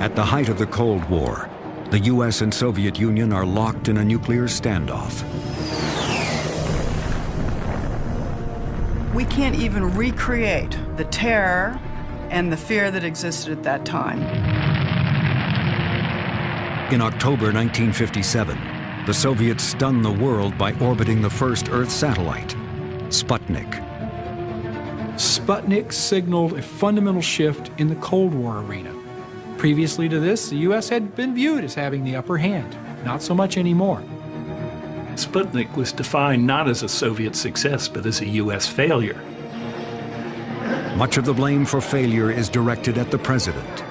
At the height of the Cold War, the US and Soviet Union are locked in a nuclear standoff. We can't even recreate the terror and the fear that existed at that time. In October 1957, the Soviets stunned the world by orbiting the first Earth satellite, Sputnik. Sputnik signaled a fundamental shift in the Cold War arena. Previously to this, the U.S. had been viewed as having the upper hand. Not so much anymore. Sputnik was defined not as a Soviet success, but as a U.S. failure. Much of the blame for failure is directed at the president.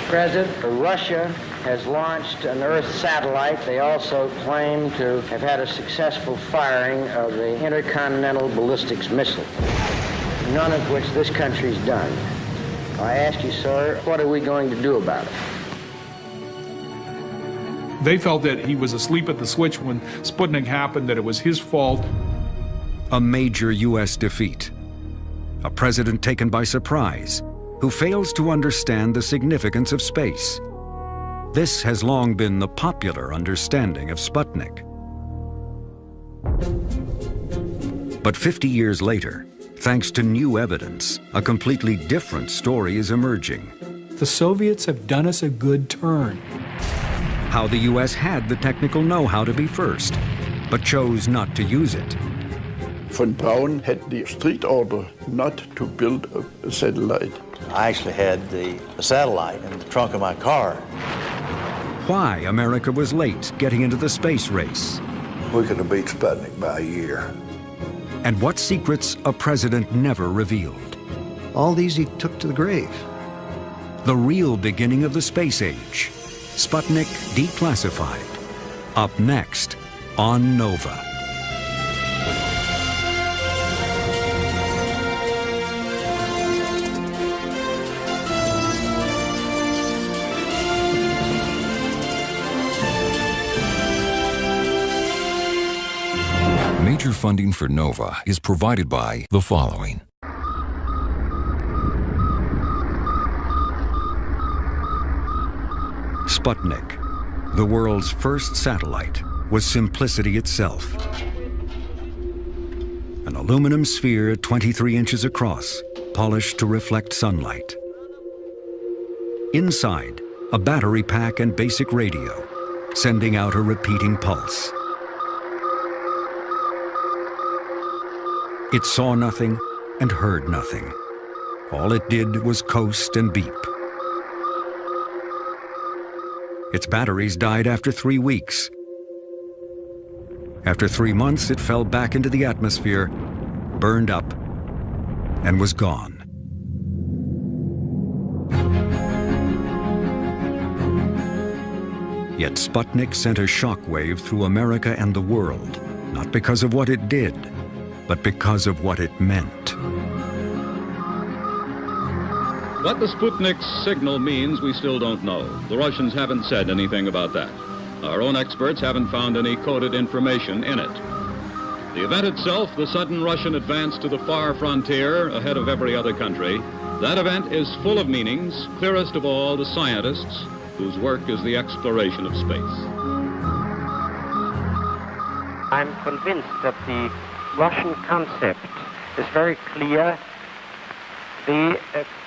President, Russia has launched an Earth satellite. They also claim to have had a successful firing of the intercontinental ballistics missile, none of which this country's done. I ask you, sir, what are we going to do about it? They felt that he was asleep at the switch when Sputnik happened, that it was his fault. A major U.S. defeat. A president taken by surprise, who fails to understand the significance of space. This has long been the popular understanding of Sputnik. But 50 years later, thanks to new evidence, a completely different story is emerging. The Soviets have done us a good turn. How the U.S. had the technical know-how to be first, but chose not to use it. Von Braun had the strict order not to build a satellite. I actually had the satellite in the trunk of my car. Why America was late getting into the space race. We could have beat Sputnik by a year. And what secrets a president never revealed. All these he took to the grave. The real beginning of the space age. Sputnik Declassified. Up next on Nova. Major funding for NOVA is provided by the following. Sputnik, the world's first satellite, was simplicity itself. An aluminum sphere 23 inches across, polished to reflect sunlight. Inside, a battery pack and basic radio, sending out a repeating pulse. It saw nothing and heard nothing. All it did was coast and beep. Its batteries died after 3 weeks. After 3 months, it fell back into the atmosphere, burned up, and was gone. Yet Sputnik sent a shockwave through America and the world, not because of what it did, but because of what it meant. What the Sputnik signal means, we still don't know. The Russians haven't said anything about that. Our own experts haven't found any coded information in it. The event itself, the sudden Russian advance to the far frontier ahead of every other country, that event is full of meanings, clearest of all the scientists whose work is the exploration of space. I'm convinced that the Russian concept is very clear. They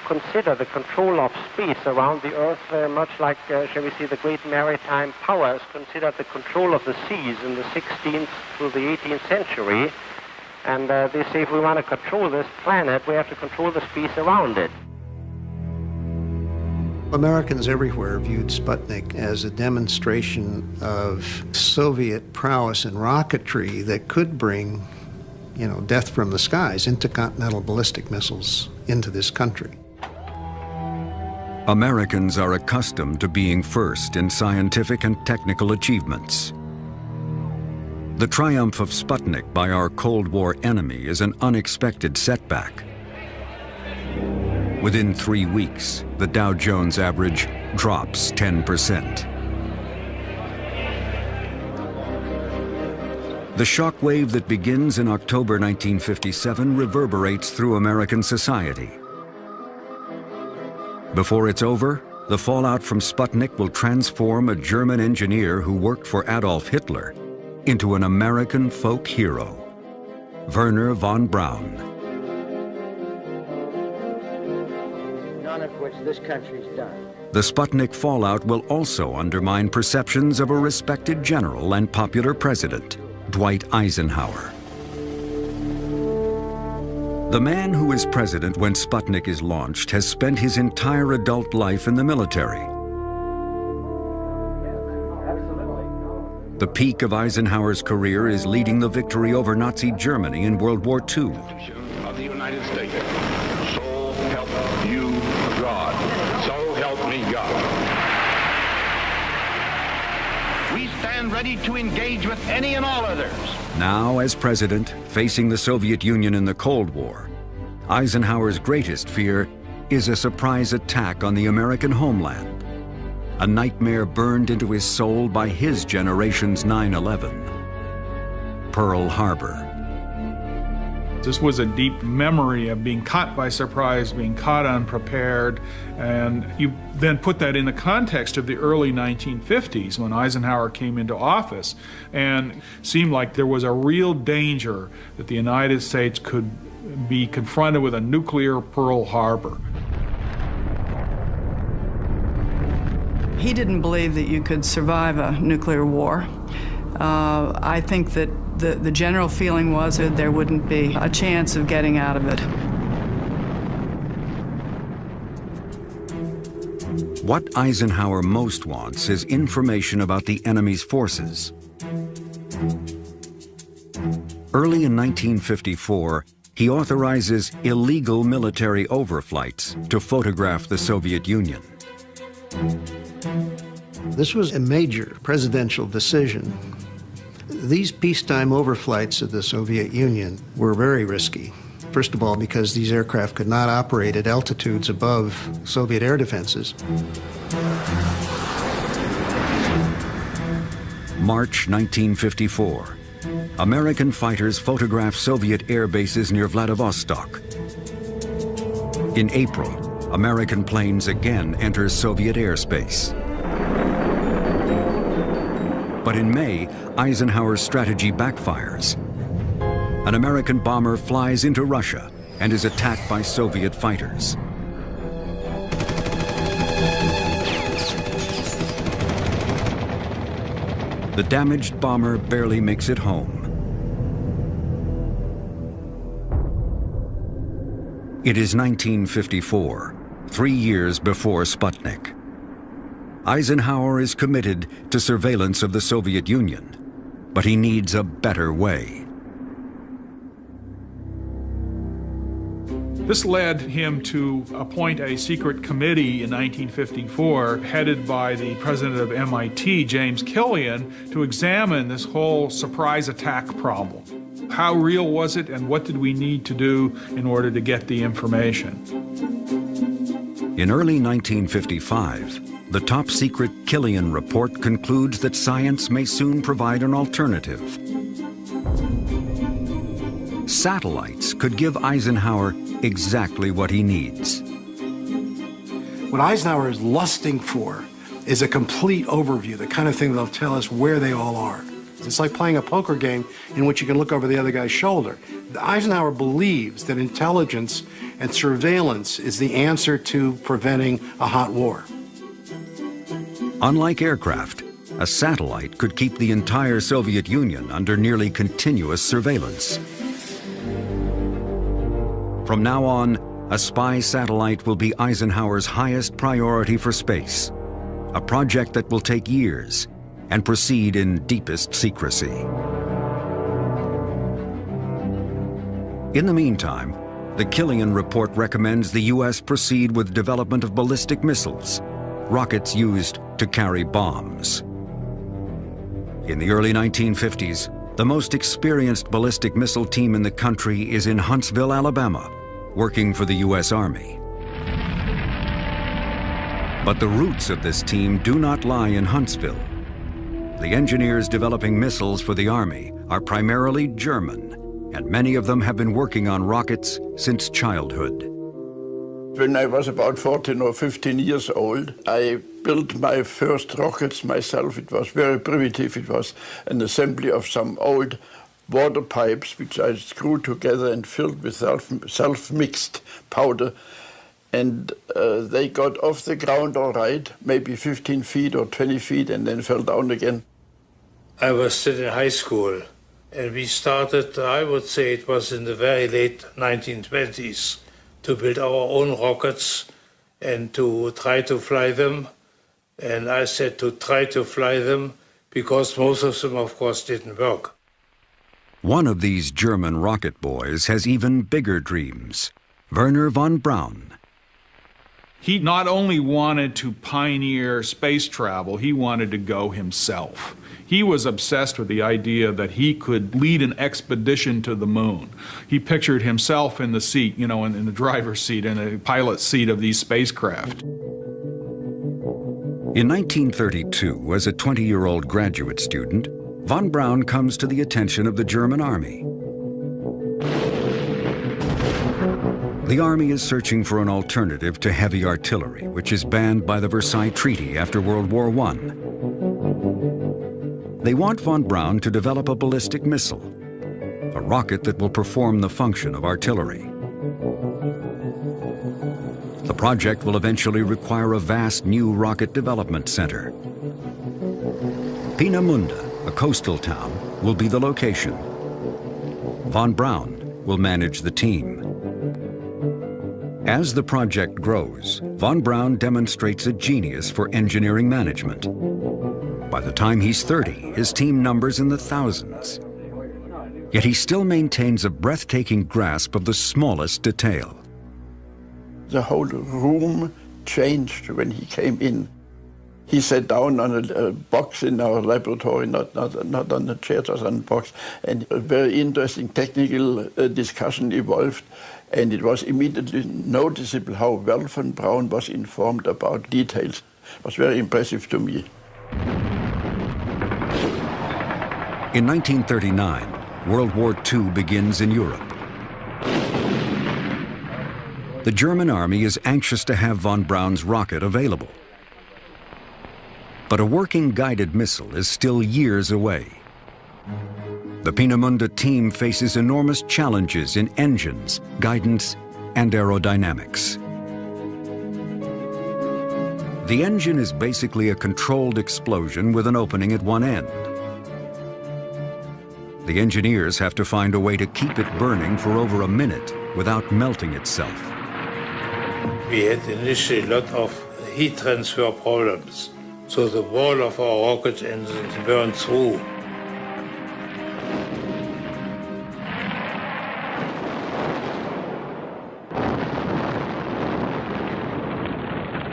consider the control of space around the Earth very much like, shall we say, the great maritime powers considered the control of the seas in the 16th to the 18th century. And they say if we want to control this planet, we have to control the space around it. Americans everywhere viewed Sputnik as a demonstration of Soviet prowess in rocketry that could bring, death from the skies, intercontinental ballistic missiles into this country. Americans are accustomed to being first in scientific and technical achievements. The triumph of Sputnik by our Cold War enemy is an unexpected setback. Within 3 weeks, the Dow Jones average drops 10%. The shockwave that begins in October 1957 reverberates through American society. Before it's over, the fallout from Sputnik will transform a German engineer who worked for Adolf Hitler into an American folk hero, Wernher von Braun. None of which this country's done. The Sputnik fallout will also undermine perceptions of a respected general and popular president, Dwight Eisenhower. The man who is president when Sputnik is launched has spent his entire adult life in the military. The peak of Eisenhower's career is leading the victory over Nazi Germany in World War II. Of the United States. So help you God. So help me God. We stand ready to engage with any and all others. Now, as president, facing the Soviet Union in the Cold War, Eisenhower's greatest fear is a surprise attack on the American homeland. A nightmare burned into his soul by his generation's 9/11. Pearl Harbor. This was a deep memory of being caught by surprise, being caught unprepared, and you then put that in the context of the early 1950s when Eisenhower came into office, and it seemed like there was a real danger that the United States could be confronted with a nuclear Pearl Harbor. He didn't believe that you could survive a nuclear war. I think that the general feeling was that there wouldn't be a chance of getting out of it. What Eisenhower most wants is information about the enemy's forces. Early in 1954, he authorizes illegal military overflights to photograph the Soviet Union. This was a major presidential decision. These peacetime overflights of the Soviet Union were very risky. First of all, because these aircraft could not operate at altitudes above Soviet air defenses. March 1954. American fighters photograph Soviet air bases near Vladivostok. In April, American planes again enter Soviet airspace. But in May, Eisenhower's strategy backfires. An American bomber flies into Russia and is attacked by Soviet fighters. The damaged bomber barely makes it home. It is 1954, 3 years before Sputnik. Eisenhower is committed to surveillance of the Soviet Union, but he needs a better way. This led him to appoint a secret committee in 1954, headed by the president of MIT, James Killian, to examine this whole surprise attack problem. How real was it, and what did we need to do in order to get the information? In early 1955, the top-secret Killian report concludes that science may soon provide an alternative. Satellites could give Eisenhower exactly what he needs. What Eisenhower is lusting for is a complete overview, the kind of thing that'll tell us where they all are. It's like playing a poker game in which you can look over the other guy's shoulder. Eisenhower believes that intelligence and surveillance is the answer to preventing a hot war. Unlike aircraft, a satellite could keep the entire Soviet Union under nearly continuous surveillance. From now on, a spy satellite will be Eisenhower's highest priority for space, a project that will take years and proceed in deepest secrecy. In the meantime, the Killian report recommends the U.S. proceed with development of ballistic missiles, rockets used to carry bombs. In the early 1950s, the most experienced ballistic missile team in the country is in Huntsville, Alabama, working for the U.S. Army. But the roots of this team do not lie in Huntsville. The engineers developing missiles for the Army are primarily German, and many of them have been working on rockets since childhood. When I was about 14 or 15 years old, I built my first rockets myself. It was very primitive. It was an assembly of some old water pipes, which I screwed together and filled with self-mixed powder. And they got off the ground all right, maybe 15 feet or 20 feet, and then fell down again. I was still in high school, and we started, I would say it was in the very late 1920s, to build our own rockets and to try to fly them. And I said to try to fly them because most of them, of course, didn't work. One of these German rocket boys has even bigger dreams, Wernher von Braun. He not only wanted to pioneer space travel, he wanted to go himself. He was obsessed with the idea that he could lead an expedition to the moon. He pictured himself in the seat, you know, in the driver's seat, in the pilot's seat of these spacecraft. In 1932, as a 20-year-old graduate student, von Braun comes to the attention of the German army. The army is searching for an alternative to heavy artillery, which is banned by the Versailles Treaty after World War I. They want von Braun to develop a ballistic missile, a rocket that will perform the function of artillery. The project will eventually require a vast new rocket development center. Peenemünde, a coastal town, will be the location. Von Braun will manage the team. As the project grows, von Braun demonstrates a genius for engineering management. By the time he's 30, his team numbers in the thousands. Yet he still maintains a breathtaking grasp of the smallest detail. The whole room changed when he came in. He sat down on a box in our laboratory, not on a chair, just on a box, and a very interesting technical discussion evolved. And it was immediately noticeable how well von Braun was informed about details. It was very impressive to me. In 1939, World War II begins in Europe. The German army is anxious to have von Braun's rocket available. But a working guided missile is still years away. The Peenemünde team faces enormous challenges in engines, guidance, and aerodynamics. The engine is basically a controlled explosion with an opening at one end. The engineers have to find a way to keep it burning for over a minute without melting itself. We had initially a lot of heat transfer problems, so the wall of our rocket engines burned through.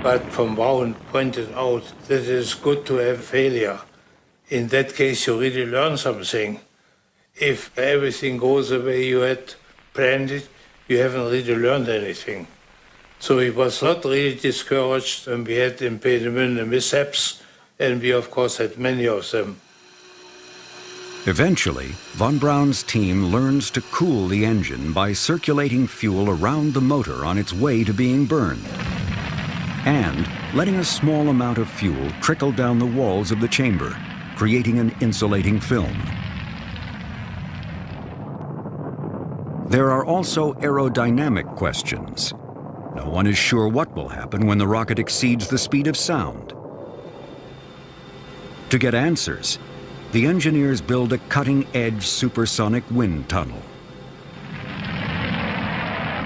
But von Braun pointed out that it is good to have failure. In that case, you really learn something. If everything goes the way you had planned it, you haven't really learned anything. So he was not really discouraged when we had in Peenemünde mishaps, and we of course had many of them. Eventually, von Braun's team learns to cool the engine by circulating fuel around the motor on its way to being burned, and letting a small amount of fuel trickle down the walls of the chamber, creating an insulating film. There are also aerodynamic questions. No one is sure what will happen when the rocket exceeds the speed of sound. To get answers, the engineers build a cutting-edge supersonic wind tunnel.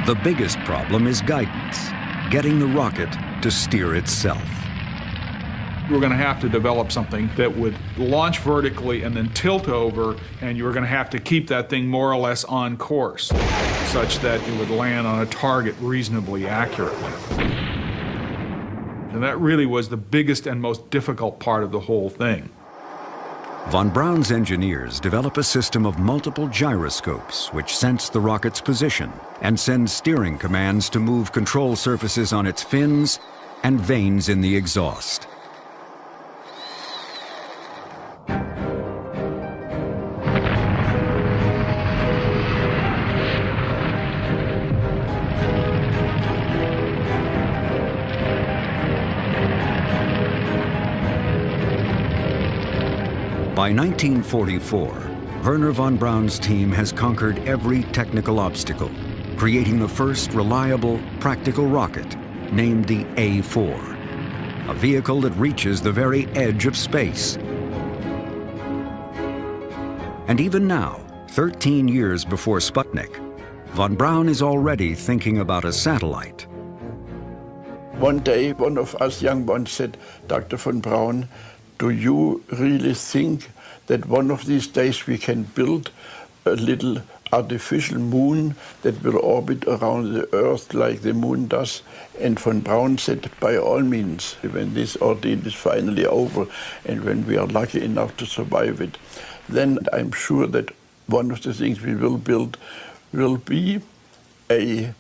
The biggest problem is guidance, getting the rocket to steer itself. We're going to have to develop something that would launch vertically and then tilt over, and you're going to have to keep that thing more or less on course, such that it would land on a target reasonably accurately. And that really was the biggest and most difficult part of the whole thing. Von Braun's engineers develop a system of multiple gyroscopes which sense the rocket's position and send steering commands to move control surfaces on its fins and vanes in the exhaust. By 1944, Wernher von Braun's team has conquered every technical obstacle, creating the first reliable, practical rocket, named the A4, a vehicle that reaches the very edge of space. And even now, 13 years before Sputnik, von Braun is already thinking about a satellite. One day, one of us young ones said, Dr. von Braun, do you really think that one of these days we can build a little artificial moon that will orbit around the Earth like the moon does? And von Braun said, by all means, when this ordeal is finally over and when we are lucky enough to survive it, then I'm sure that one of the things we will build will be a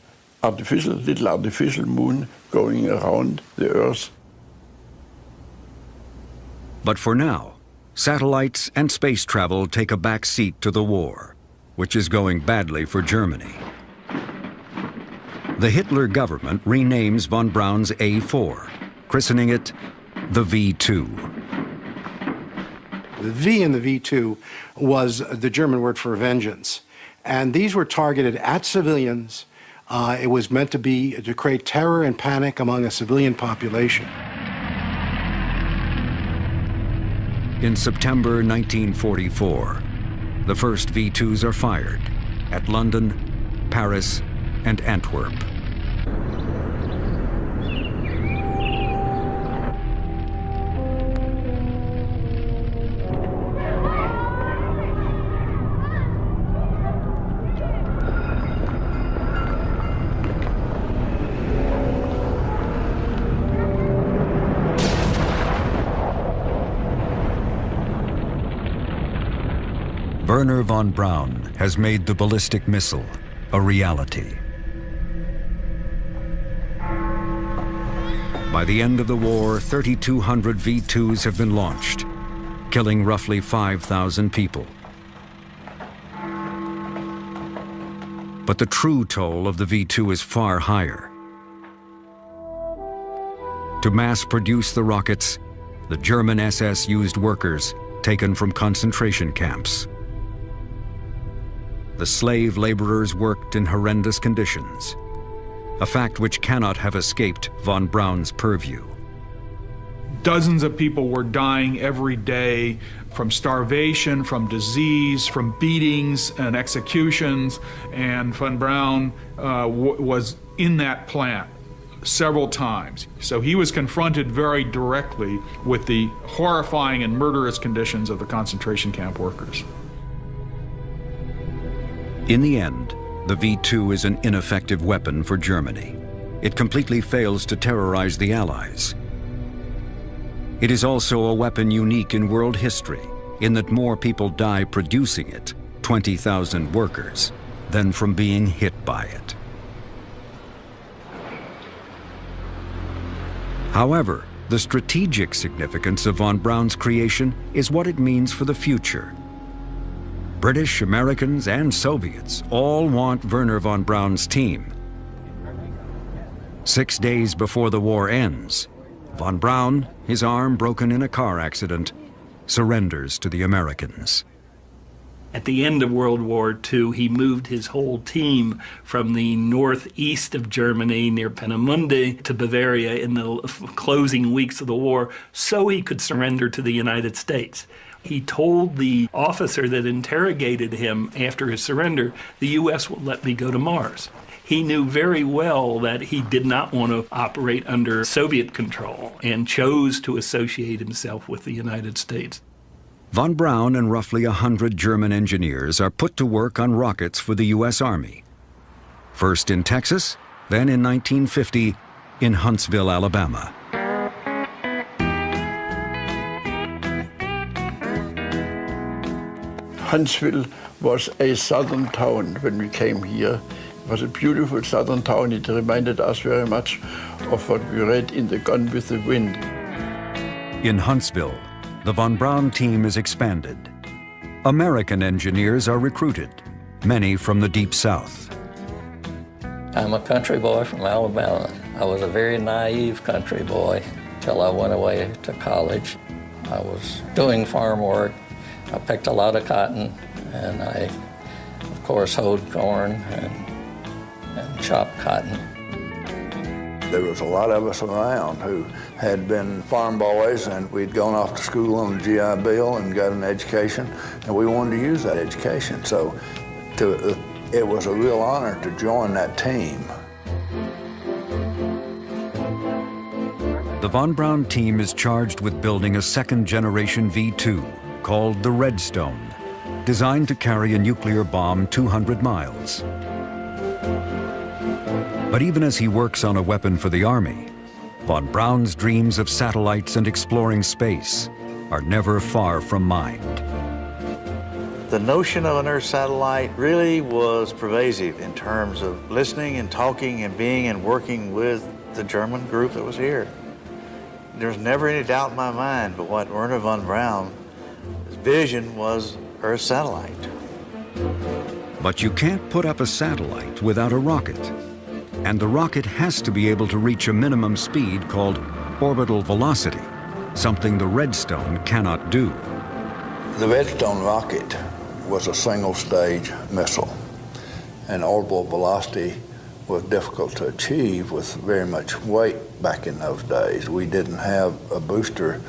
little artificial moon going around the Earth. But for now, satellites and space travel take a back seat to the war, which is going badly for Germany. The Hitler government renames von Braun's A4, christening it the V2. The V in the V2 was the German word for vengeance. And these were targeted at civilians. It was meant to create terror and panic among a civilian population. In September 1944, the first V2s are fired at London, Paris, and Antwerp. Wernher von Braun has made the ballistic missile a reality. By the end of the war, 3,200 V2s have been launched, killing roughly 5,000 people. But the true toll of the V2 is far higher. To mass produce the rockets, the German SS used workers taken from concentration camps. The slave laborers worked in horrendous conditions, a fact which cannot have escaped von Braun's purview. Dozens of people were dying every day from starvation, from disease, from beatings and executions, and von Braun was in that plant several times. So he was confronted very directly with the horrifying and murderous conditions of the concentration camp workers. In the end, the V2 is an ineffective weapon for Germany. It completely fails to terrorize the Allies. It is also a weapon unique in world history, in that more people die producing it, 20,000 workers, than from being hit by it. However, the strategic significance of von Braun's creation is what it means for the future. British, Americans, and Soviets all want Wernher von Braun's team. 6 days before the war ends, von Braun, his arm broken in a car accident, surrenders to the Americans. At the end of World War II, he moved his whole team from the northeast of Germany near Peenemünde to Bavaria in the closing weeks of the war so he could surrender to the United States. He told the officer that interrogated him after his surrender, the U.S. will let me go to Mars. He knew very well that he did not want to operate under Soviet control and chose to associate himself with the United States. Von Braun and roughly 100 German engineers are put to work on rockets for the U.S. Army. First in Texas, then in 1950 in Huntsville, Alabama. Huntsville was a southern town when we came here. It was a beautiful southern town. It reminded us very much of what we read in The Gone with the Wind. In Huntsville, the von Braun team is expanded. American engineers are recruited, many from the Deep South. I'm a country boy from Alabama. I was a very naive country boy till I went away to college. I was doing farm work, I picked a lot of cotton, and I, of course, hoed corn and chopped cotton. There was a lot of us around who had been farm boys, and we'd gone off to school on the GI Bill and got an education, and we wanted to use that education. So it was a real honor to join that team. The von Braun team is charged with building a second-generation V-2 called the Redstone, designed to carry a nuclear bomb 200 miles. But even as he works on a weapon for the Army, von Braun's dreams of satellites and exploring space are never far from mind. The notion of an Earth satellite really was pervasive in terms of listening and talking and being and working with the German group that was here. There's never any doubt in my mind but what Wernher von Braun's vision was Earth satellite. But you can't put up a satellite without a rocket. And the rocket has to be able to reach a minimum speed called orbital velocity, something the Redstone cannot do. The Redstone rocket was a single-stage missile, and orbital velocity was difficult to achieve with very much weight back in those days. We didn't have a booster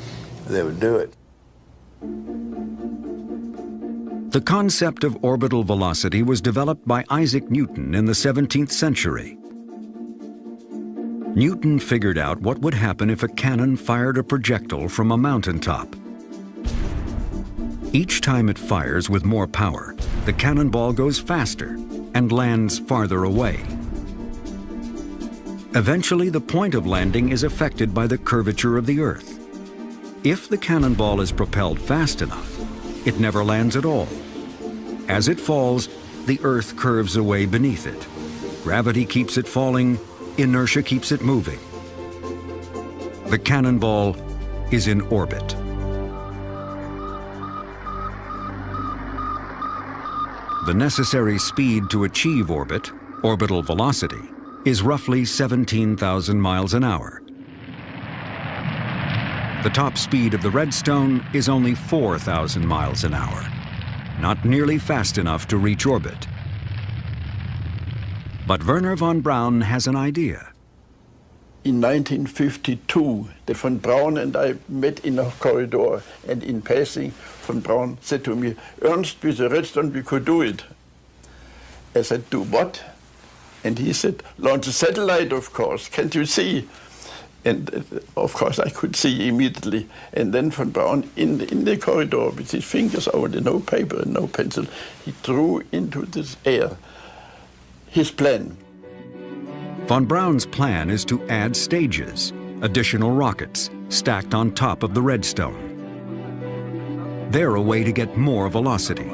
that would do it. The concept of orbital velocity was developed by Isaac Newton in the 17th century. Newton figured out what would happen if a cannon fired a projectile from a mountaintop. Each time it fires with more power, the cannonball goes faster and lands farther away. Eventually, the point of landing is affected by the curvature of the Earth. If the cannonball is propelled fast enough, it never lands at all. As it falls, the Earth curves away beneath it. Gravity keeps it falling, inertia keeps it moving. The cannonball is in orbit. The necessary speed to achieve orbit, orbital velocity, is roughly 17,000 miles an hour. The top speed of the Redstone is only 4,000 miles an hour, not nearly fast enough to reach orbit. But Wernher von Braun has an idea. In 1952, the von Braun and I met in a corridor, and in passing, von Braun said to me, "Ernst, with the Redstone we could do it." I said, "Do what?" And he said, "Launch a satellite, of course. Can't you see?" And of course I could see immediately. And then von Braun, in the corridor, with his fingers over the no paper and no pencil, he drew into this air his plan. Von Braun's plan is to add stages, additional rockets, stacked on top of the Redstone. They're a way to get more velocity.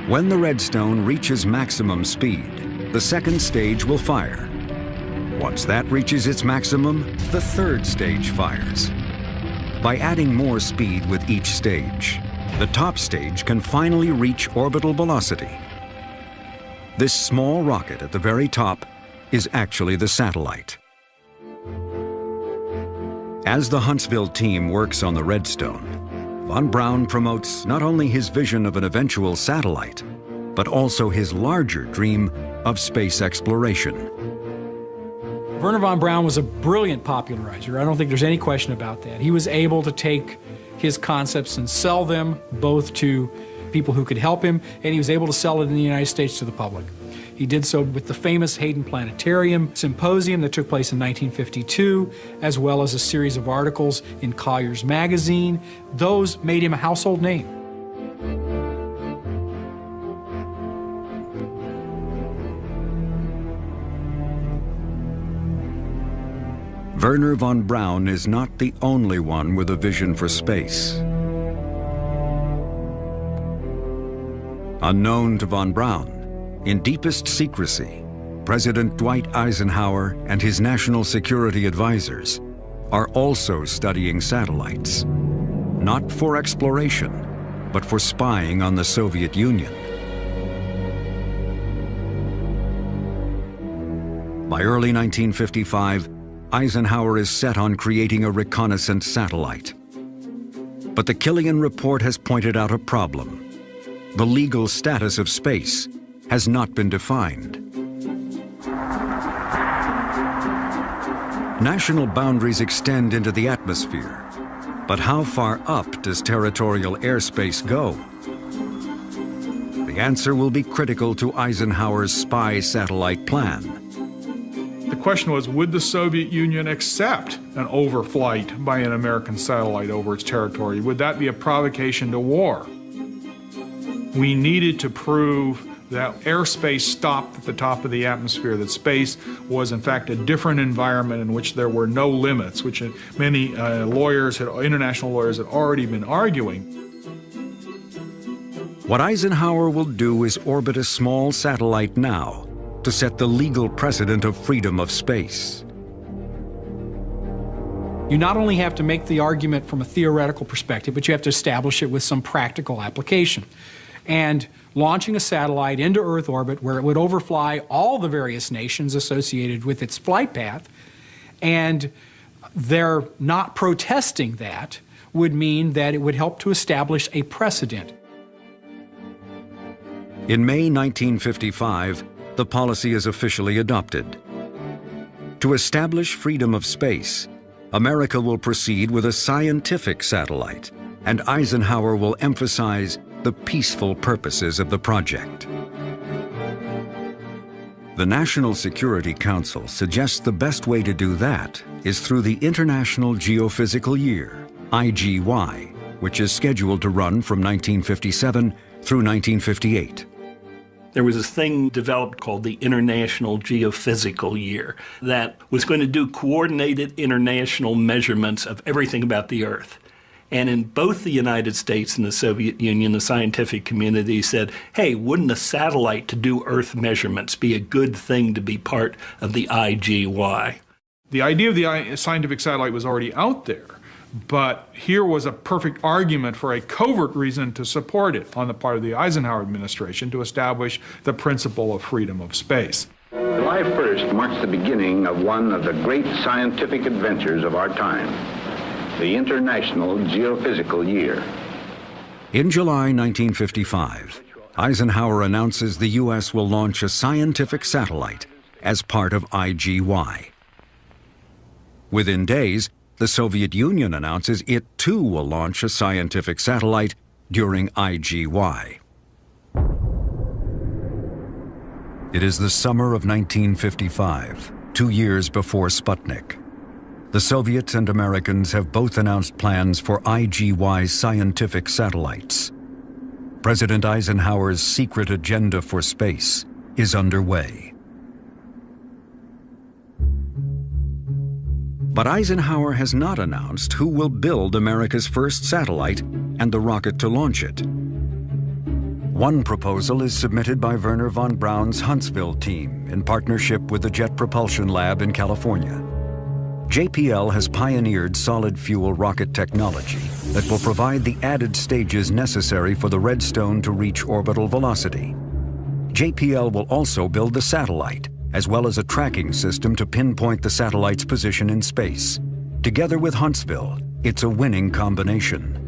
When the Redstone reaches maximum speed, the second stage will fire. Once that reaches its maximum, the third stage fires. By adding more speed with each stage, the top stage can finally reach orbital velocity. This small rocket at the very top is actually the satellite. As the Huntsville team works on the Redstone, von Braun promotes not only his vision of an eventual satellite, but also his larger dream of space exploration. Wernher von Braun was a brilliant popularizer. I don't think there's any question about that. He was able to take his concepts and sell them both to people who could help him, and he was able to sell it in the United States to the public. He did so with the famous Hayden Planetarium Symposium that took place in 1952, as well as a series of articles in Collier's magazine. Those made him a household name. Wernher von Braun is not the only one with a vision for space. Unknown to von Braun, in deepest secrecy, President Dwight Eisenhower and his national security advisors are also studying satellites, not for exploration, but for spying on the Soviet Union. By early 1955, Eisenhower is set on creating a reconnaissance satellite. But the Killian report has pointed out a problem. The legal status of space has not been defined. National boundaries extend into the atmosphere, but how far up does territorial airspace go? The answer will be critical to Eisenhower's spy satellite plan. The question was, would the Soviet Union accept an overflight by an American satellite over its territory? Would that be a provocation to war? We needed to prove that airspace stopped at the top of the atmosphere, that space was in fact a different environment in which there were no limits, which many international lawyers had already been arguing. What Eisenhower will do is orbit a small satellite now to set the legal precedent of freedom of space. You not only have to make the argument from a theoretical perspective, but you have to establish it with some practical application. And launching a satellite into Earth orbit where it would overfly all the various nations associated with its flight path, and they're not protesting that, would mean that it would help to establish a precedent. In May 1955, the policy is officially adopted. To establish freedom of space, America will proceed with a scientific satellite, and Eisenhower will emphasize the peaceful purposes of the project. The National Security Council suggests the best way to do that is through the International Geophysical Year, IGY, which is scheduled to run from 1957 through 1958. There was a thing developed called the International Geophysical Year that was going to do coordinated international measurements of everything about the Earth. And in both the United States and the Soviet Union, the scientific community said, hey, wouldn't a satellite to do Earth measurements be a good thing to be part of the IGY? The idea of the scientific satellite was already out there, but here was a perfect argument for a covert reason to support it on the part of the Eisenhower administration to establish the principle of freedom of space. July 1st marks the beginning of one of the great scientific adventures of our time, the International Geophysical Year. In July 1955, Eisenhower announces the U.S. will launch a scientific satellite as part of IGY. Within days, the Soviet Union announces it too will launch a scientific satellite during IGY. It is the summer of 1955, 2 years before Sputnik. The Soviets and Americans have both announced plans for IGY scientific satellites. President Eisenhower's secret agenda for space is underway. But Eisenhower has not announced who will build America's first satellite and the rocket to launch it. One proposal is submitted by Wernher von Braun's Huntsville team in partnership with the Jet Propulsion Lab in California. JPL has pioneered solid-fuel rocket technology that will provide the added stages necessary for the Redstone to reach orbital velocity. JPL will also build the satellite, as well as a tracking system to pinpoint the satellite's position in space. Together with Huntsville, it's a winning combination.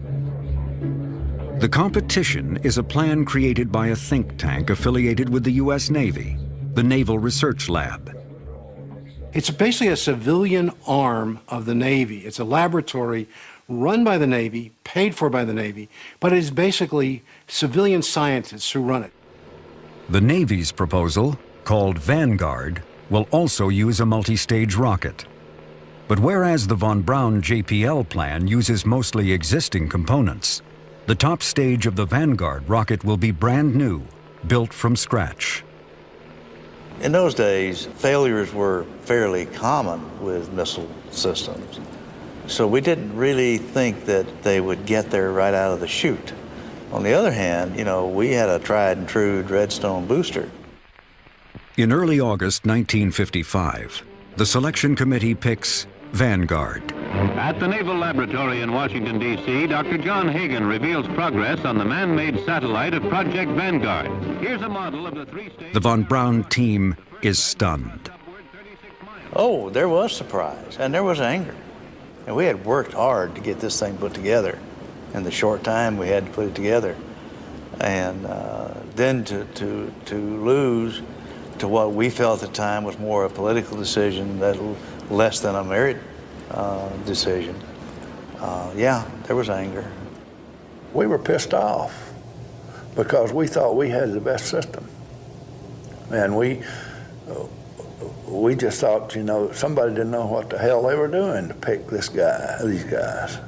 The competition is a plan created by a think tank affiliated with the U.S. Navy, the Naval Research Lab. It's basically a civilian arm of the Navy. It's a laboratory run by the Navy, paid for by the Navy, but it is basically civilian scientists who run it. The Navy's proposal, called Vanguard, will also use a multi-stage rocket. But whereas the von Braun JPL plan uses mostly existing components, the top stage of the Vanguard rocket will be brand new, built from scratch. In those days, failures were fairly common with missile systems. So we didn't really think that they would get there right out of the chute. On the other hand, we had a tried and true Redstone booster. In early August 1955, the selection committee picks Vanguard. At the Naval Laboratory in Washington, D.C., Dr. John Hagen reveals progress on the man-made satellite of Project Vanguard. Here's a model of the three-stage... The von Braun team is stunned. Oh, there was surprise, and there was anger. And we had worked hard to get this thing put together in the short time we had to put it together. And then to lose to what we felt at the time was more a political decision, less than a merit decision. Yeah, there was anger. We were pissed off because we thought we had the best system. And we just thought, you know, somebody didn't know what the hell they were doing to pick these guys.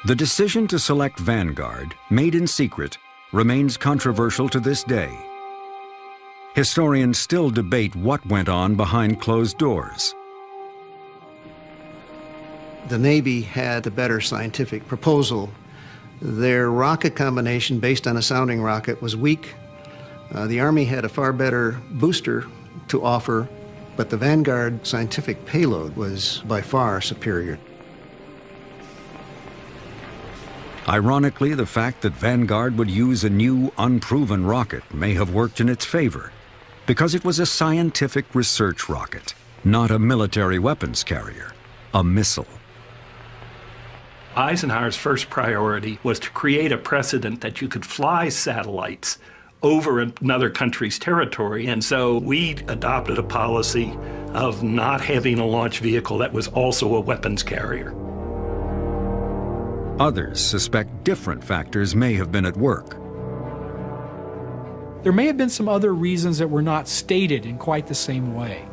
The decision to select Vanguard, made in secret, remains controversial to this day. Historians still debate what went on behind closed doors. The Navy had a better scientific proposal. Their rocket combination based on a sounding rocket was weak. The Army had a far better booster to offer, but the Vanguard scientific payload was by far superior. Ironically, the fact that Vanguard would use a new, unproven rocket may have worked in its favor, because it was a scientific research rocket, not a military weapons carrier, a missile. Eisenhower's first priority was to create a precedent that you could fly satellites over another country's territory, and so we adopted a policy of not having a launch vehicle that was also a weapons carrier. Others suspect different factors may have been at work. There may have been some other reasons that were not stated in quite the same way.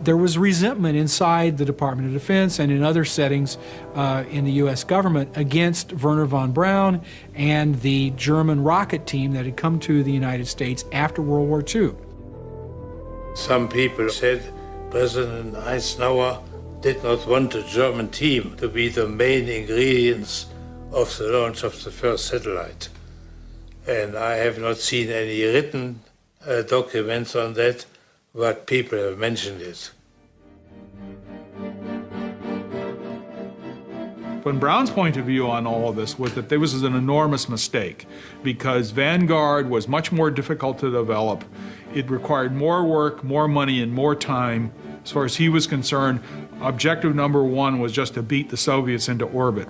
There was resentment inside the Department of Defense and in other settings in the U.S. government against Wernher von Braun and the German rocket team that had come to the United States after World War II. Some people said President Eisenhower did not want the German team to be the main ingredients of the launch of the first satellite. And I have not seen any written documents on that, but people have mentioned it. Von Braun's point of view on all of this was that this was an enormous mistake because Vanguard was much more difficult to develop. It required more work, more money, and more time. As far as he was concerned, objective number one was just to beat the Soviets into orbit.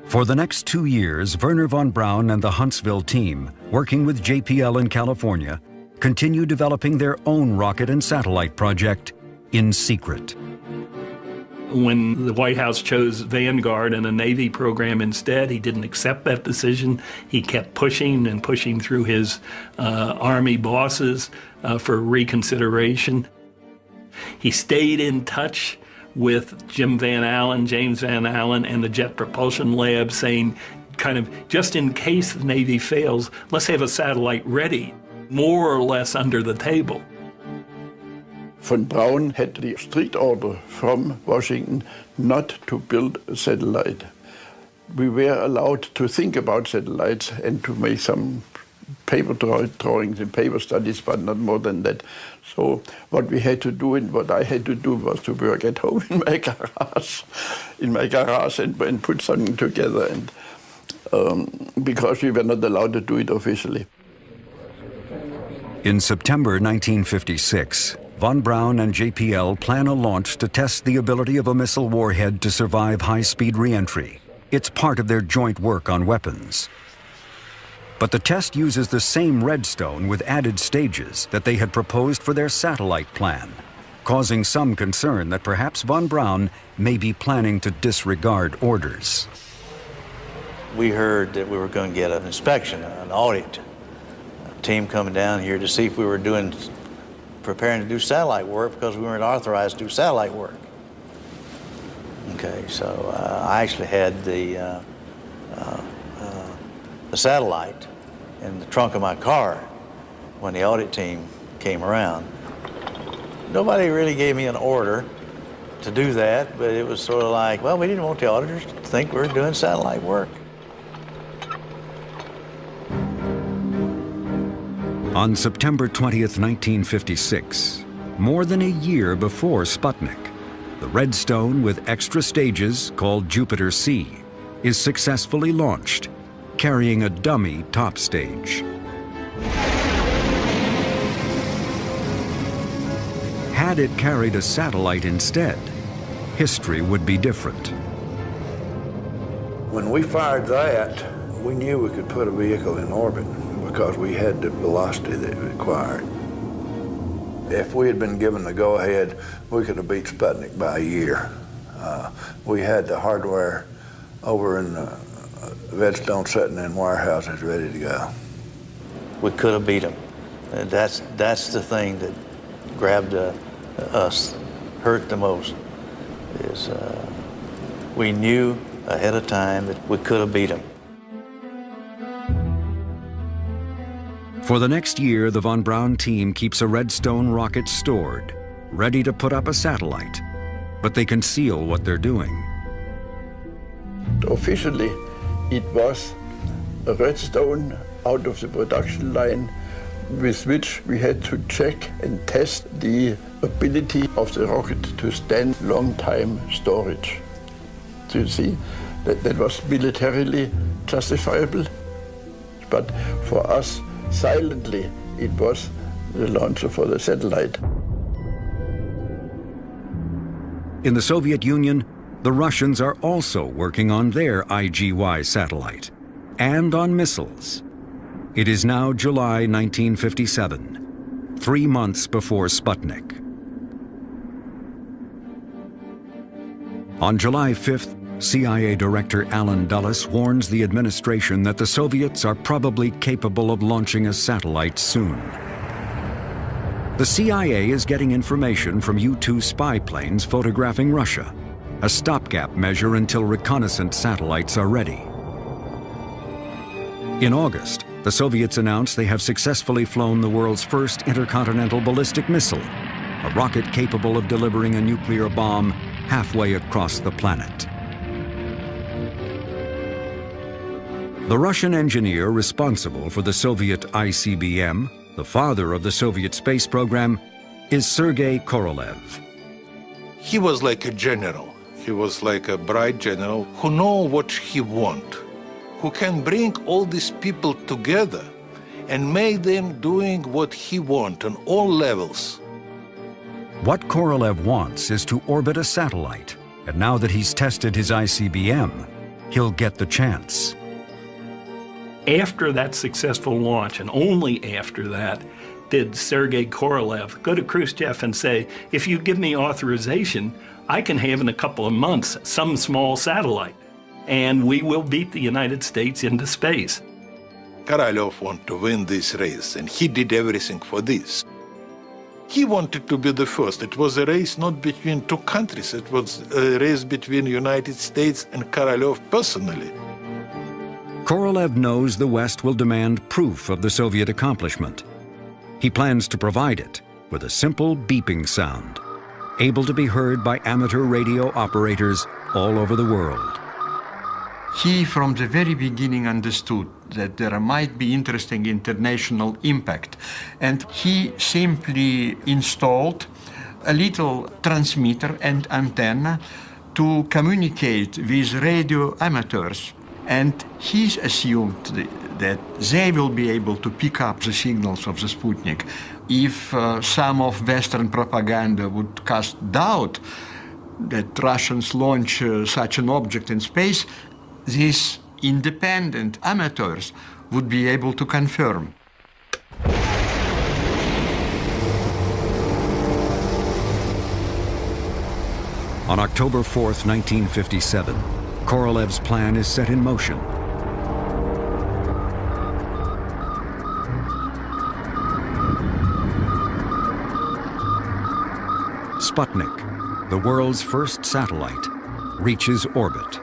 For the next 2 years, Wernher von Braun and the Huntsville team, working with JPL in California, continued developing their own rocket and satellite project in secret. When the White House chose Vanguard and a Navy program instead, he didn't accept that decision. He kept pushing and pushing through his Army bosses for reconsideration. He stayed in touch with James Van Allen, and the Jet Propulsion Lab, saying, kind of, just in case the Navy fails, let's have a satellite ready, more or less under the table. Von Braun had the strict order from Washington not to build a satellite. We were allowed to think about satellites and to make some paper drawings and paper studies, but not more than that. So what we had to do and what I had to do was to work at home in my garage and put something together, and because we were not allowed to do it officially. In September 1956, von Braun and JPL plan a launch to test the ability of a missile warhead to survive high-speed re-entry. It's part of their joint work on weapons. But the test uses the same redstone with added stages that they had proposed for their satellite plan, causing some concern that perhaps von Braun may be planning to disregard orders. We heard that we were going to get an inspection, an audit, a team coming down here to see if we were preparing to do satellite work because we weren't authorized to do satellite work. Okay, so I actually had the satellite in the trunk of my car when the audit team came around. Nobody really gave me an order to do that, but it was sort of like, well, we didn't want the auditors to think we were doing satellite work. On September 20th, 1956, more than a year before Sputnik, the Redstone with extra stages, called Jupiter-C, is successfully launched, carrying a dummy top stage. Had it carried a satellite instead, history would be different. When we fired that, we knew we could put a vehicle in orbit because we had the velocity that it required. If we had been given the go-ahead, we could have beat Sputnik by a year. We had the hardware over in Redstone sitting in warehouses ready to go. We could have beat them. That's the thing that grabbed us, hurt the most, is we knew ahead of time that we could have beat them. For the next year, the von Braun team keeps a Redstone rocket stored, ready to put up a satellite, but they conceal what they're doing. Officially, it was a Redstone out of the production line with which we had to check and test the ability of the rocket to stand long time storage. So you see, that was militarily justifiable, but for us, silently, it was the launcher for the satellite. In the Soviet Union, the Russians are also working on their IGY satellite and on missiles. It is now July 1957, 3 months before Sputnik. On July 5th, CIA Director Allen Dulles warns the administration that the Soviets are probably capable of launching a satellite soon. The CIA is getting information from U-2 spy planes photographing Russia, a stopgap measure until reconnaissance satellites are ready. In August, the Soviets announced they have successfully flown the world's first intercontinental ballistic missile, a rocket capable of delivering a nuclear bomb halfway across the planet. The Russian engineer responsible for the Soviet ICBM, the father of the Soviet space program, is Sergei Korolev. He was like a general. He was like a bright general who knows what he wants, who can bring all these people together and make them doing what he wants on all levels. What Korolev wants is to orbit a satellite, and now that he's tested his ICBM, he'll get the chance. After that successful launch, and only after that, did Sergei Korolev go to Khrushchev and say, if you give me authorization, I can have in a couple of months some small satellite, and we will beat the United States into space. Korolev wanted to win this race, and he did everything for this. He wanted to be the first. It was a race not between two countries. It was a race between the United States and Korolev personally. Korolev knows the West will demand proof of the Soviet accomplishment. He plans to provide it with a simple beeping sound, able to be heard by amateur radio operators all over the world. He, from the very beginning, understood that there might be interesting international impact, and he simply installed a little transmitter and antenna to communicate with radio amateurs. And he assumed that they will be able to pick up the signals of the Sputnik. If some of Western propaganda would cast doubt that Russians launch such an object in space, these independent amateurs would be able to confirm. On October 4th, 1957, Korolev's plan is set in motion. Sputnik, the world's first satellite, reaches orbit.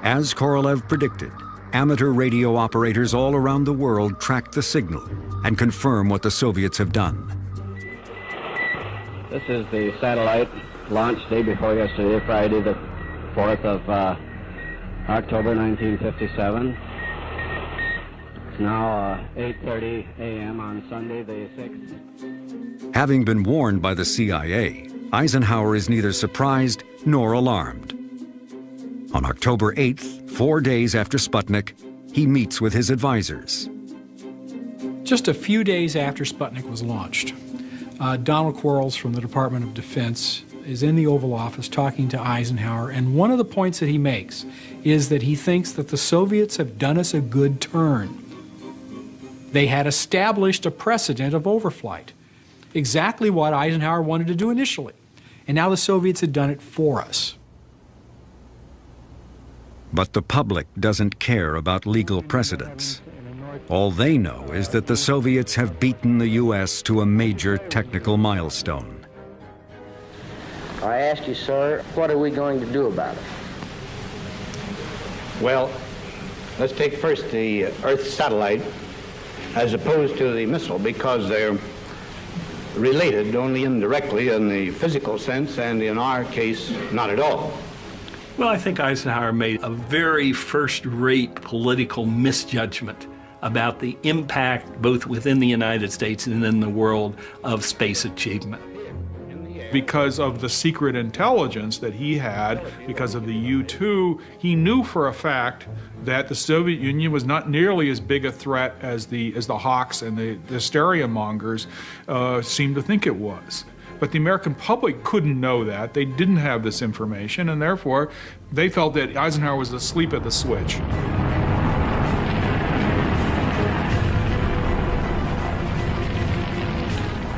As Korolev predicted, amateur radio operators all around the world track the signal and confirm what the Soviets have done. This is the satellite launch day before yesterday, Friday the 4th of October 1957. It's now 8:30 a.m. on Sunday the 6th. Having been warned by the CIA, Eisenhower is neither surprised nor alarmed. On October 8th, 4 days after Sputnik, he meets with his advisors. Just a few days after Sputnik was launched, Donald Quarles from the Department of Defense is in the Oval Office talking to Eisenhower, and one of the points that he makes is that he thinks that the Soviets have done us a good turn. They had established a precedent of overflight, exactly what Eisenhower wanted to do initially, and now the Soviets had done it for us. But the public doesn't care about legal precedents. All they know is that the Soviets have beaten the U.S. to a major technical milestone. I ask you, sir, what are we going to do about it? Well, let's take first the Earth satellite as opposed to the missile, because they're related only indirectly in the physical sense, and in our case, not at all. Well, I think Eisenhower made a very first-rate political misjudgment about the impact, both within the United States and in the world, of space achievement. Because of the secret intelligence that he had, because of the U-2, he knew for a fact that the Soviet Union was not nearly as big a threat as the hawks and the hysteria mongers seemed to think it was. But the American public couldn't know that. They didn't have this information, and therefore they felt that Eisenhower was asleep at the switch.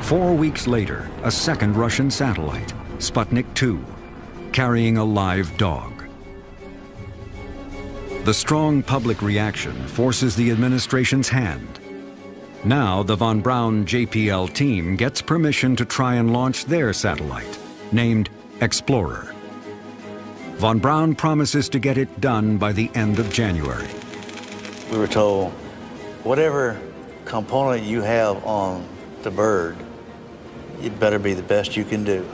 Four weeks later, a second Russian satellite, Sputnik 2, carrying a live dog. The strong public reaction forces the administration's hand. Now the von Braun JPL team gets permission to try and launch their satellite, named Explorer. Von Braun promises to get it done by the end of January. We were told, whatever component you have on the bird, it better be the best you can do.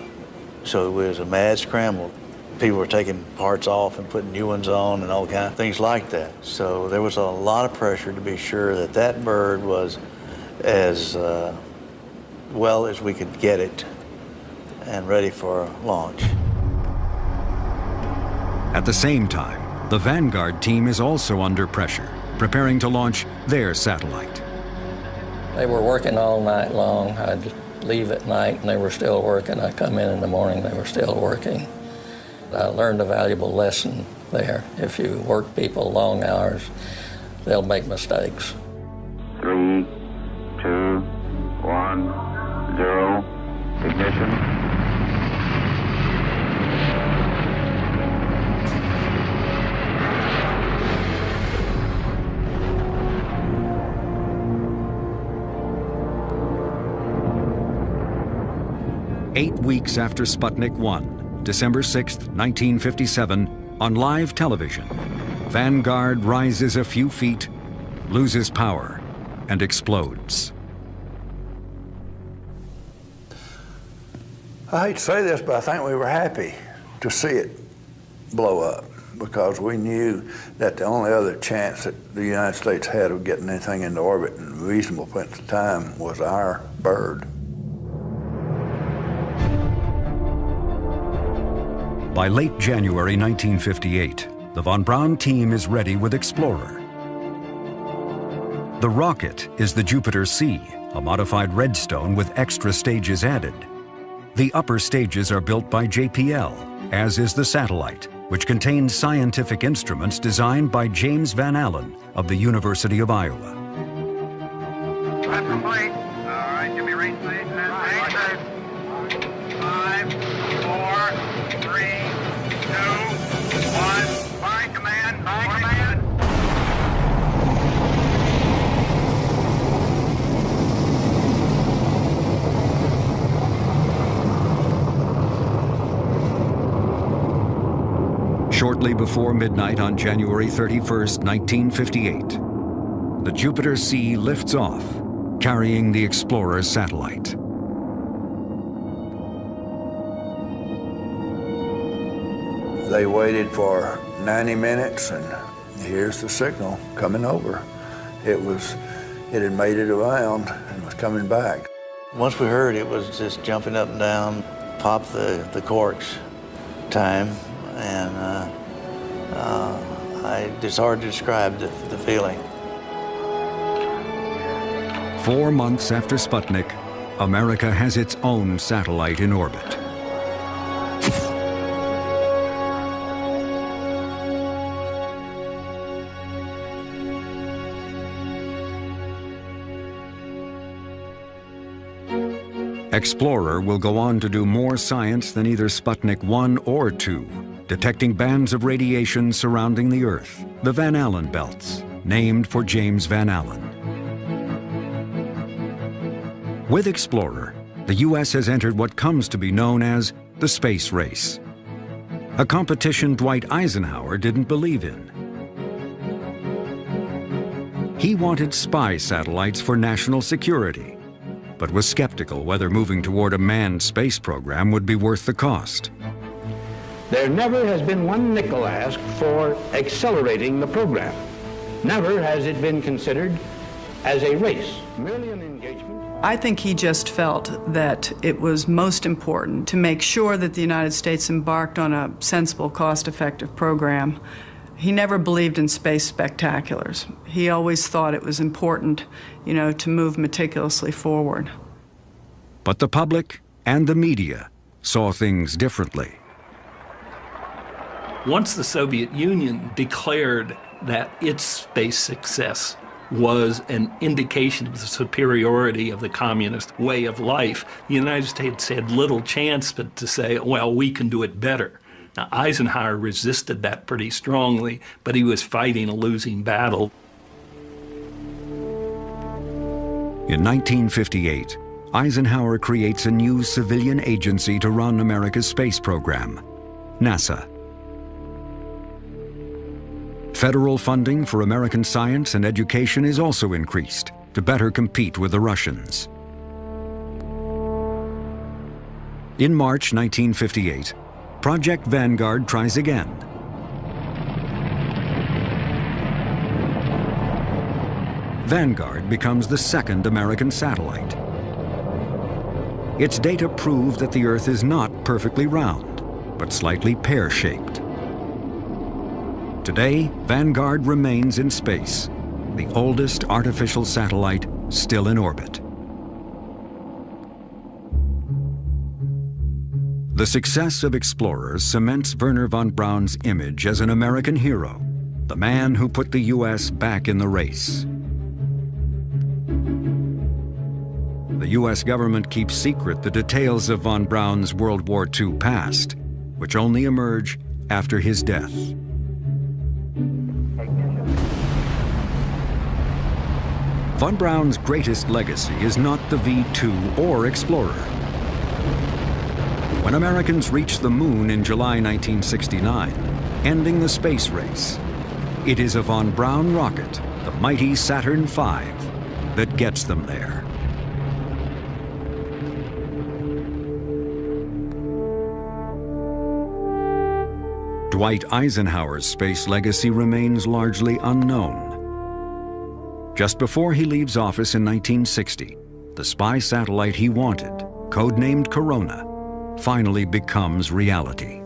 So it was a mad scramble. People were taking parts off and putting new ones on and all kinds of things like that. So there was a lot of pressure to be sure that that bird was as well as we could get it and ready for launch. At the same time, the Vanguard team is also under pressure, preparing to launch their satellite. They were working all night long. I'd leave at night and they were still working. I'd come in the morning, they were still working. I learned a valuable lesson there. If you work people long hours, they'll make mistakes. 3, 2, 1, 0, ignition. "8 weeks after Sputnik 1, December 6, 1957, on live television, Vanguard rises a few feet, loses power, and explodes. I hate to say this, but I think we were happy to see it blow up, because we knew that the only other chance that the United States had of getting anything into orbit in reasonable points of time was our bird. By late January 1958, the von Braun team is ready with Explorer. The rocket is the Jupiter C, a modified Redstone with extra stages added. The upper stages are built by JPL, as is the satellite, which contains scientific instruments designed by James Van Allen of the University of Iowa. Left complete. All right, give me range, please. 5, 4, 3, 2, 1. Fire command. Fire command. Shortly before midnight on January 31st, 1958, the Jupiter C lifts off, carrying the Explorer satellite. They waited for 90 minutes, and here's the signal coming over. It had made it around and was coming back. Once we heard it was just jumping up and down, pop the corks time, and it's hard to describe the feeling. 4 months after Sputnik, America has its own satellite in orbit. Explorer will go on to do more science than either Sputnik 1 or 2, detecting bands of radiation surrounding the Earth, the Van Allen belts, named for James Van Allen. With Explorer, the U.S. has entered what comes to be known as the space race, a competition Dwight Eisenhower didn't believe in. He wanted spy satellites for national security, but was skeptical whether moving toward a manned space program would be worth the cost. There never has been one nickel asked for accelerating the program. Never has it been considered as a race, merely an engagement. I think he just felt that it was most important to make sure that the United States embarked on a sensible, cost-effective program. He never believed in space spectaculars. He always thought it was important, to move meticulously forward. But the public and the media saw things differently. Once the Soviet Union declared that its space success was an indication of the superiority of the communist way of life, the United States had little chance but to say, well, we can do it better. Now, Eisenhower resisted that pretty strongly, but he was fighting a losing battle. In 1958, Eisenhower creates a new civilian agency to run America's space program, NASA. Federal funding for American science and education is also increased to better compete with the Russians. In March 1958, Project Vanguard tries again. Vanguard becomes the second American satellite. Its data prove that the Earth is not perfectly round, but slightly pear-shaped. Today, Vanguard remains in space, the oldest artificial satellite still in orbit. The success of Explorer cements Wernher von Braun's image as an American hero, the man who put the U.S. back in the race. The U.S. government keeps secret the details of von Braun's World War II past, which only emerge after his death. Von Braun's greatest legacy is not the V-2 or Explorer. When Americans reached the moon in July 1969, ending the space race, it is a von Braun rocket, the mighty Saturn V, that gets them there. Dwight Eisenhower's space legacy remains largely unknown. Just before he leaves office in 1960, the spy satellite he wanted, codenamed Corona, finally becomes reality.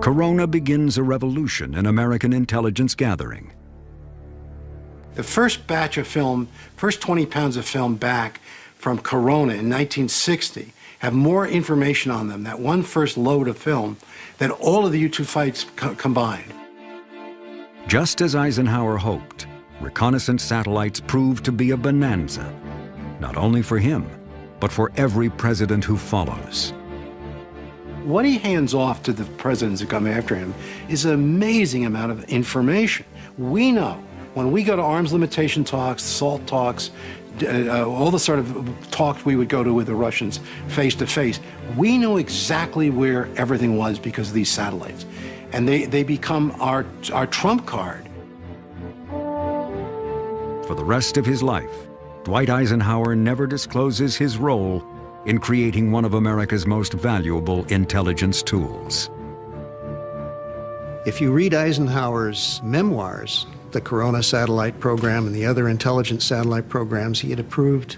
Corona begins a revolution in American intelligence gathering. The first batch of film, first 20 pounds of film back from Corona in 1960 have more information on them, that one first load of film, than all of the U-2 fights combined. Just as Eisenhower hoped, reconnaissance satellites proved to be a bonanza, not only for him, but for every president who follows. What he hands off to the presidents who come after him is an amazing amount of information. We know, when we go to arms limitation talks, SALT talks, all the sort of talks we would go to with the Russians face to face, we know exactly where everything was because of these satellites. And they become our trump card. For the rest of his life, Dwight Eisenhower never discloses his role in creating one of America's most valuable intelligence tools. If you read Eisenhower's memoirs, the Corona satellite program and the other intelligence satellite programs he had approved,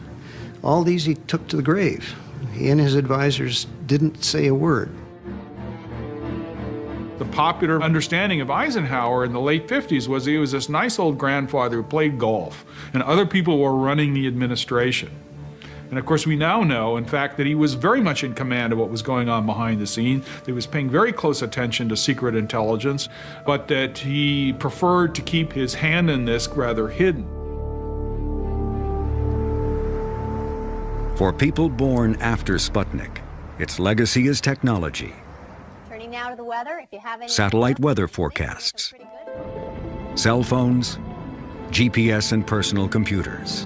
all these he took to the grave. He and his advisors didn't say a word. The popular understanding of Eisenhower in the late 50s was he was this nice old grandfather who played golf, and other people were running the administration. And of course, we now know, in fact, that he was very much in command of what was going on behind the scenes, that he was paying very close attention to secret intelligence, but that he preferred to keep his hand in this rather hidden. For people born after Sputnik, its legacy is technology. Turning now to the weather. If you have any Satellite weather forecasts, cell phones, GPS and personal computers.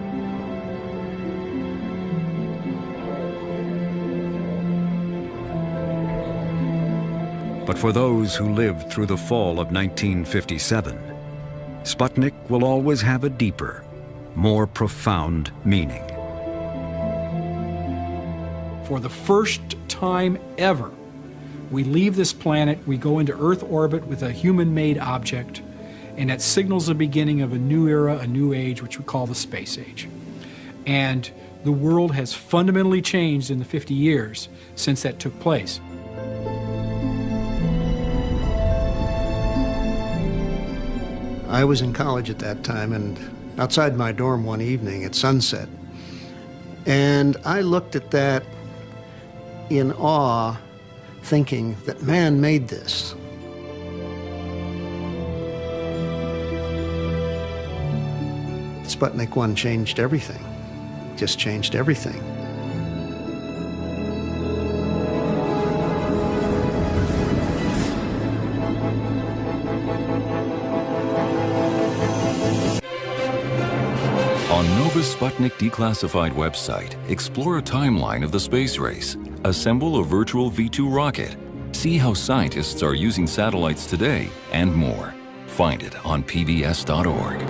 But for those who lived through the fall of 1957, Sputnik will always have a deeper, more profound meaning. For the first time ever, we leave this planet, we go into Earth orbit with a human-made object, and that signals the beginning of a new era, a new age, which we call the space age. And the world has fundamentally changed in the 50 years since that took place. I was in college at that time, and outside my dorm one evening at sunset, and I looked at that in awe, thinking that man made this. Sputnik 1 changed everything, just changed everything. On Nova's Sputnik Declassified website, explore a timeline of the space race, assemble a virtual V2 rocket, see how scientists are using satellites today, and more. Find it on pbs.org.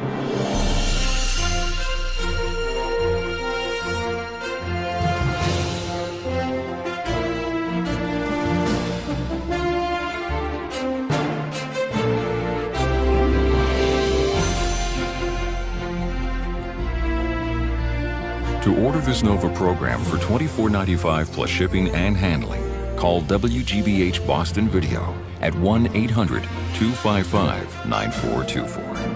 To order this Nova program for $24.95 plus shipping and handling, call WGBH Boston Video at 1-800-255-9424.